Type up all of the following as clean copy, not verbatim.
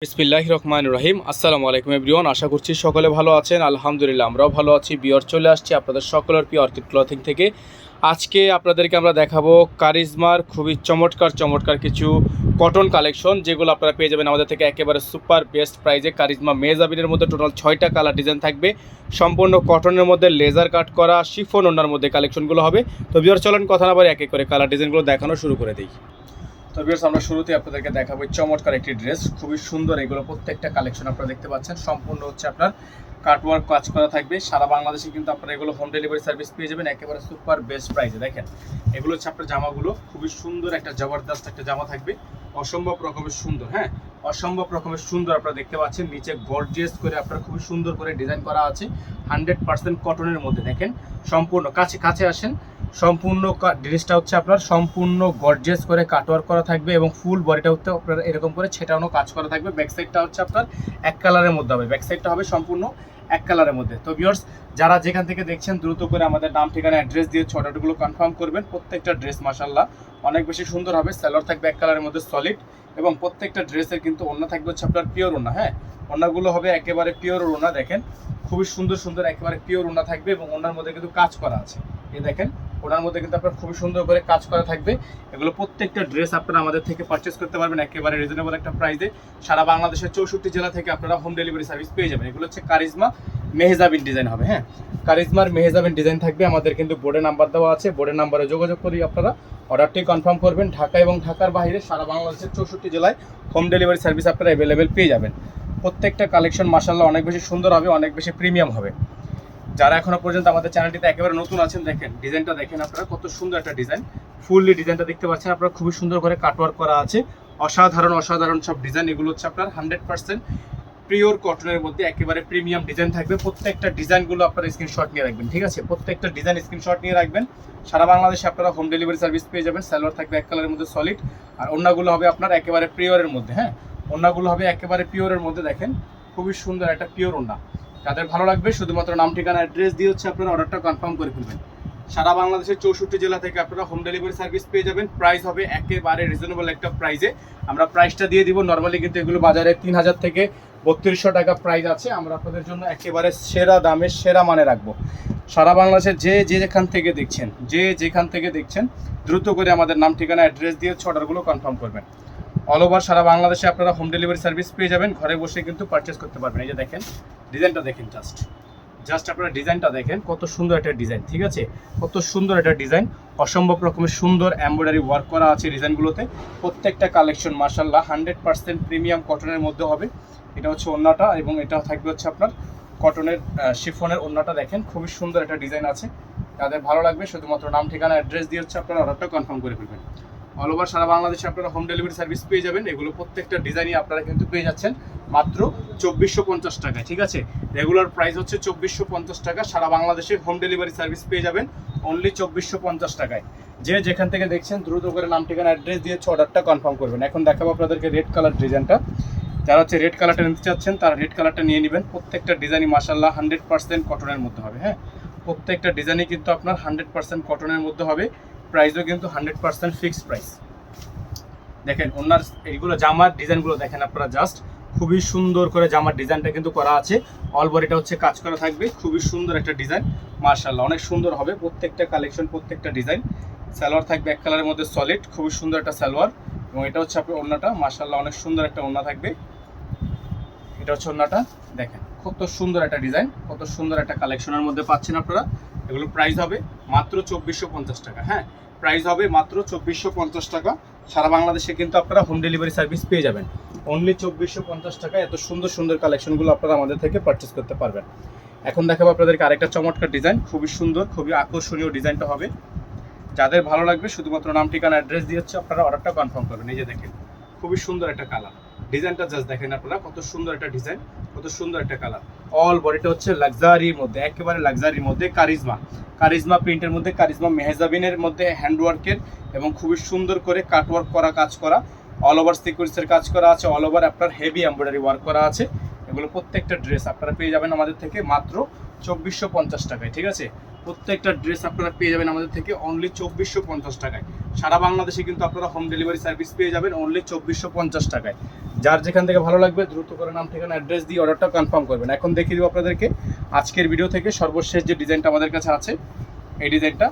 বিসমিল্লাহির রহমানির রহিম। আসসালামু আলাইকুম এভরিওয়ান, আশা করছি সকলে ভালো আছেন। আলহামদুলিল্লাহ আমরাও ভালো আছি। বিয়র চলে আসছি আপনাদের সকলের প্রিয় অর্কিড ক্লথিং থেকে। আজকে আপনাদেরকে আমরা দেখাবো কারিজমার খুবই চমৎকার কিছু কটন কালেকশন, যেগুলো আপনারা পেয়ে যাবেন আমাদের থেকে একেবারে সুপার বেস্ট প্রাইজে। কারিজমা মেজাবিনের মধ্যে টোটাল 6টা কালার ডিজাইন থাকবে, সম্পূর্ণ কটনের মধ্যে লেজার কাট করা শিফন ওনার মধ্যে কালেকশনগুলো হবে। তো বিয়র চলেন কথা না বলে এক এক করে কালার ডিজাইনগুলো দেখানো শুরু করে দিই। তো ভিউয়ার্স, আমরা শুরুতে আপনাদেরকে দেখাবো চমৎকার একটি ড্রেস, খুবই সুন্দর। এগুলো প্রত্যেকটা কালেকশন আপনারা দেখতে পাচ্ছেন, সম্পূর্ণ হচ্ছে আপনার কাটওয়ার্ক কাজ করা থাকবে। সারা বাংলাদেশে কিন্তু আপনারা এগুলো হোম ডেলিভারি সার্ভিস পেয়ে যাবেন একেবারে সুপার বেস্ট প্রাইসে। দেখেন এগুলো হচ্ছে আপনার জামাগুলো, খুবই সুন্দর একটা জবরদস্ত একটা জামা থাকবে, অসম্ভব রকমের সুন্দর। হ্যাঁ, অসম্ভব রকমের সুন্দর আপনারা দেখতে পাচ্ছেন। নিচে গর্জিয়াস করে আপনার খুবই সুন্দর করে ডিজাইন করা আছে 100% কটনের মধ্যে। দেখেন সম্পূর্ণ কাছে আসেন, সম্পূর্ণ ড্রেসটা হচ্ছে আপনার সম্পূর্ণ গর্জিয়াস করে কাটওয়ার্ক করা থাকবে এবং ফুল বডিটা হচ্ছে আপনার এরকম করে ছেটানো কাজ করা থাকবে। ব্যাক সাইডটা হচ্ছে আপনার এক কালারের মধ্যে হবে, ব্যাক সাইডটা হবে সম্পূর্ণ এক কালারের মধ্যে। তো ভিউয়ার্স, যারা যেখান থেকে দেখছেন দ্রুত করে আমাদের নাম ঠিকানা অ্যাড্রেস দিয়ে অর্ডারগুলো কনফার্ম করবেন। প্রত্যেকটা ড্রেস মাশাআল্লাহ অনেক বেশি সুন্দর হবে। সালোয়ার থাকবে এক কালারের মধ্যে সলিড, এবং প্রত্যেকটা ড্রেসের কিন্তু ওড়না থাকবে হচ্ছে আপনার পিওর ওড়না। হ্যাঁ, ওড়নাগুলো হবে একেবারে পিওর ওড়না। দেখেন খুবই সুন্দর একেবারে পিওর ওড়না থাকবে, এবং ওড়নার মধ্যে কিন্তু কাজ করা আছে। এই দেখেন ওনার মধ্যে কিন্তু আপনার খুবই সুন্দর করে কাজ করা থাকবে। এগুলো প্রত্যেকটা ড্রেস আপনারা আমাদের থেকে পারচেস করতে পারবেন একেবারে রিজনেবল একটা প্রাইসে। সারা বাংলাদেশের 64 জেলা থেকে আপনারা হোম ডেলিভারি সার্ভিস পেয়ে যাবেন। এগুলো হচ্ছে কারিজমা মেহজাবিন ডিজাইন হবে। হ্যাঁ, কারিজমার মেহজাবিন ডিজাইন থাকবে। আমাদের কিন্তু বোর্ডে নাম্বার দেওয়া আছে, বোর্ডের নাম্বারে যোগাযোগ করে আপনারা অর্ডারটি কনফার্ম করবেন। ঢাকা এবং ঢাকার বাইরে সারা বাংলাদেশের 64 জেলায় হোম ডেলিভারি সার্ভিস আপনারা অ্যাভেলেবেল পেয়ে যাবেন। প্রত্যেকটা কালেকশন মাশাআল্লাহ অনেক বেশি সুন্দর হবে, অনেক বেশি প্রিমিয়াম হবে। যারা এখনো পর্যন্ত আমাদের চ্যানেলটিতে একেবারে নতুন আছেন, দেখেন ডিজাইনটা দেখেন আপনারা, কত সুন্দর একটা ডিজাইন। ফুললি ডিজাইনটা দেখতে পাচ্ছেন আপনারা, খুবই সুন্দর করে কাটওয়ার্ক করা আছে। অসাধারণ সব ডিজাইন। এগুলো হচ্ছে আপনার 100% পিওর কটনের মধ্যে একেবারে প্রিমিয়াম ডিজাইন থাকবে। প্রত্যেকটা ডিজাইনগুলো আপনারা স্ক্রিনশট নিয়ে রাখবেন, ঠিক আছে? প্রত্যেকটা ডিজাইন স্ক্রিনশট নিয়ে রাখবেন। সারা বাংলাদেশে আপনারা হোম ডেলিভারি সার্ভিস পেয়ে যাবেন। সালোয়ার থাকবে এক কালারের মধ্যে সলিড, আর ওড়নাগুলো হবে আপনার একেবারে পিওরের মধ্যে। হ্যাঁ, ওড়নাগুলো হবে একেবারে পিওরের মধ্যে। দেখেন খুবই সুন্দর একটা পিওর ওড়না। যাদের ভালো লাগবে শুধুমাত্র নাম ঠিকানা অ্যাড্রেস দিয়ে হচ্ছে আপনারা অর্ডারটা কনফার্ম করে ফেলবেন। সারা বাংলাদেশের 64 জেলা থেকে আপনারা হোম ডেলিভারি সার্ভিস পেয়ে যাবেন। প্রাইস হবে একেবারে রিজনেবল একটা প্রাইসে। আমরা প্রাইসটা দিয়ে দিব। নর্মালি কিন্তু এগুলো বাজারে 3000 থেকে 3200 টাকা প্রাইস আছে। আমরা আপনাদের জন্য একেবারে সেরা দামে সেরা মানে রাখবো। সারা বাংলাদেশের যেখান থেকে দেখছেন দ্রুত করে আমাদের নাম ঠিকানা অ্যাড্রেস দিয়ে হচ্ছে অর্ডারগুলো কনফার্ম করবেন। অল ওভার সারা বাংলাদেশে আপনারা হোম ডেলিভারি সার্ভিস পেয়ে যাবেন। ঘরে বসে কিন্তু পারচেস করতে পারবেন। এই যে দেখেন ডিজাইনটা দেখেন, জাস্ট আপনারা ডিজাইনটা দেখেন, কত সুন্দর একটা ডিজাইন, ঠিক আছে? কত সুন্দর একটা ডিজাইন, অসম্ভব রকমের সুন্দর এমব্রয়ডারি ওয়ার্ক করা আছে ডিজাইনগুলোতে। প্রত্যেকটা কালেকশন মাশাআল্লাহ 100% প্রিমিয়াম কটনের মধ্যে হবে। এটা হচ্ছে ওড়নাটা, এবং এটা থাকবে হচ্ছে আপনার কটনের শিফনের ওড়নাটা। দেখেন খুবই সুন্দর একটা ডিজাইন আছে। যাদের ভালো লাগবে শুধুমাত্র নাম ঠিকানা অ্যাড্রেস দিয়ে হচ্ছে আপনারা অর্ডারটা কনফার্ম করে ফেলবেন। অল ওভার সারা বাংলাদেশে আপনারা হোম ডেলিভারি সার্ভিস পেয়ে যাবেন। এগুলো প্রত্যেকটা ডিজাইনই আপনারা কিন্তু পেয়ে যাচ্ছেন মাত্র 2450 টাকায়, ঠিক আছে? রেগুলার প্রাইস হচ্ছে 2450 টাকা। সারা বাংলাদেশে হোম ডেলিভারি সার্ভিস পেয়ে যাবেন অনলি 2450 টাকায়। যেখান থেকে দেখছেন দ্রুত করে নাম ঠিকানা অ্যাড্রেস দিয়ে অর্ডারটা কনফার্ম করবেন। এখন দেখাবো আপনাদেরকে রেড কালার ডিজাইনটা। যারা হচ্ছে রেড কালারটা নিতে চাচ্ছেন তারা রেড কালারটা নিয়ে নেবেন। প্রত্যেকটা ডিজাইনই মাশাআল্লাহ 100% কটনের মধ্যে হবে। হ্যাঁ, প্রত্যেকটা ডিজাইনই কিন্তু আপনার 100% কটনের মধ্যে হবে। প্রাইসও কিন্তু 100% ফিক্সড প্রাইস। দেখেন ওনার এইগুলো জামার ডিজাইনগুলো দেখেন আপনারা, জাস্ট খুবই সুন্দর করে জামার ডিজাইনটা কিন্তু করা আছে। অল বডিটা হচ্ছে কাজ করা থাকবে, খুবই সুন্দর একটা ডিজাইন মাশাআল্লাহ অনেক সুন্দর হবে প্রত্যেকটা কালেকশন, প্রত্যেকটা ডিজাইন। সালোয়ার থাকবে এক কালারের মধ্যে সলিড, খুবই সুন্দর একটা সালোয়ার, এবং এটা হচ্ছে আপনার ওড়নাটা মাশাআল্লাহ অনেক সুন্দর একটা ওড়না থাকবে। এটা হচ্ছে ওড়নাটা। দেখেন কত সুন্দর একটা ডিজাইন, কত সুন্দর একটা কালেকশনের মধ্যে পাচ্ছেন আপনারা। এগুলো প্রাইস হবে মাত্র 2450 টাকা। হ্যাঁ, প্রাইস হবে মাত্র 2450 টাকা। সারা বাংলাদেশে কিন্তু আপনারা হোম ডেলিভারি সার্ভিস পেয়ে যাবেন অনলি 2450 টাকা। এত সুন্দর কালেকশনগুলো আপনারা আমাদের থেকে পারচেস করতে পারবেন। এখন দেখাবো আপনাদেরকে আরেকটা চমৎকার ডিজাইন, খুবই সুন্দর, খুবই আকর্ষণীয় ডিজাইনটা হবে। যাদের ভালো লাগবে শুধুমাত্র নাম ঠিকানা অ্যাড্রেস দিয়ে হচ্ছে আপনারা অর্ডারটা কনফার্ম করবেন। এই যে দেখেন খুবই সুন্দর একটা কালার, ডিজাইনটা জাস্ট দেখেন আপনারা, কত সুন্দর একটা ডিজাইন, কত সুন্দর একটা কালার। অল বডিটা হচ্ছে লাক্সারির মধ্যে, একেবারে লাক্সারির মধ্যে কারিজমা প্রিন্টের মধ্যে, কারিজমা মেহজাবিনের মধ্যে হ্যান্ডওয়ার্কের এবং খুবই সুন্দর করে কাটওয়ার্ক করা কাজ করা। অল ওভার সিকোয়েন্সের কাজ করা আছে, অল ওভার আপনার হেভি এমব্রয়ডারি ওয়ার্ক করা আছে। এগুলো প্রত্যেকটা ড্রেস আপনারা পেয়ে যাবেন আমাদের থেকে মাত্র 2450 টাকায়, ঠিক আছে? প্রত্যেকটা ড্রেস আপনারা পেয়ে যাবেন আমাদের থেকে অনলি 2450 টাকায়। সারা বাংলাদেশে কিন্তু আপনারা হোম ডেলিভারি সার্ভিস পেয়ে যাবেন অনলি 2450 টাকায়। যার যেখান থেকে ভালো লাগবে দ্রুত করে নাম ঠিকানা অ্যাড্রেস দিয়ে অর্ডারটা কনফার্ম করবেন। এখন দেখিয়ে দিব আপনাদেরকে আজকের ভিডিও থেকে সর্বশেষ যে ডিজাইনটা আমাদের কাছে আছে, এই ডিজাইনটা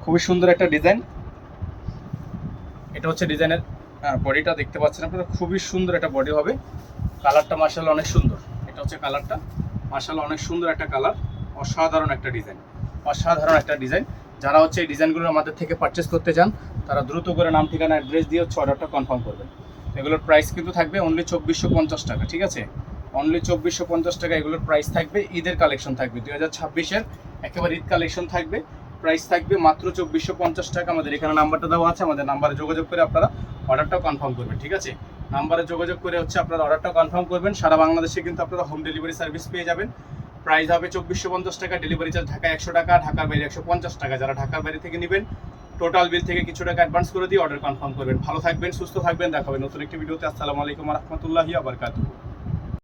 খুবই সুন্দর একটা ডিজাইন। এটা হচ্ছে ডিজাইনের বডিটা দেখতে পাচ্ছেন আপনারা, খুবই সুন্দর একটা বডি হবে। কালারটা মাশাআল্লাহ অনেক সুন্দর। এটা হচ্ছে কালারটা, মাশাআল্লাহ অনেক সুন্দর একটা কালার, অসাধারণ একটা ডিজাইন, অসাধারণ একটা ডিজাইন। যারা হচ্ছে এই ডিজাইনগুলো আমাদের থেকে পারচেস করতে চান তারা দ্রুত করে নাম ঠিকানা অ্যাড্রেস দিয়ে হচ্ছে অর্ডারটা কনফার্ম করবেন। এগুলোর প্রাইস কিন্তু থাকবে অনলি 2450 টাকা, ঠিক আছে? অনলি 2450 টাকা এগুলোর প্রাইস থাকবে। ঈদের কালেকশন থাকবে 2026-এর একেবারে ঈদ কালেকশন থাকবে। প্রাইস থাকবে মাত্র 2450 টাকা। আমাদের এখানে নাম্বারটা দেওয়া আছে, আমাদের নাম্বারে যোগাযোগ করে আপনারা অর্ডারটা কনফার্ম করবেন, ঠিক আছে? নাম্বারে যোগাযোগ করে হচ্ছে আপনারা অর্ডারটা কনফার্ম করবেন। সারা বাংলাদেশে কিন্তু আপনারা হোম ডেলিভারি সার্ভিস পেয়ে যাবেন। প্রাইস হবে 2450 টাকা। ডেলিভারি চার্জ ঢাকা 100 টাকা, ঢাকার বাইরে 150 টাকা। যারা ঢাকার বাইরে থেকে নেবেন টোটাল বিল থেকে কিছু টাকা অ্যাডভান্স করে দিয়ে অর্ডার কনফার্ম করবেন। ভালো থাকবেন, সুস্থ থাকবেন, দেখা হবে নতুন একটি ভিডিওতে। আসসালামু আলাইকুম ওয়া রাহমাতুল্লাহি ওয়া বারাকাতুহু।